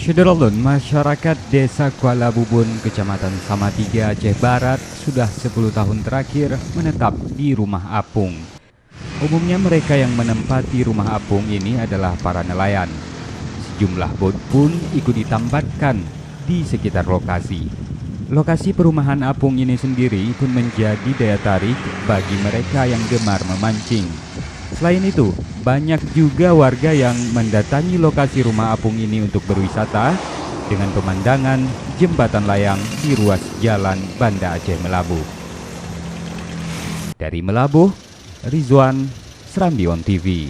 Syederolun, masyarakat Desa Kuala Bubun, Kecamatan Samatiga, Aceh Barat sudah 10 tahun terakhir menetap di rumah apung. Umumnya mereka yang menempati rumah apung ini adalah para nelayan. Sejumlah bot pun ikut ditambatkan di sekitar lokasi. Lokasi perumahan apung ini sendiri pun menjadi daya tarik bagi mereka yang gemar memancing. Selain itu, banyak juga warga yang mendatangi lokasi rumah apung ini untuk berwisata dengan pemandangan jembatan layang di ruas jalan Banda Aceh Melabuh. Dari Melabuh, Rizwan, Serambi On TV.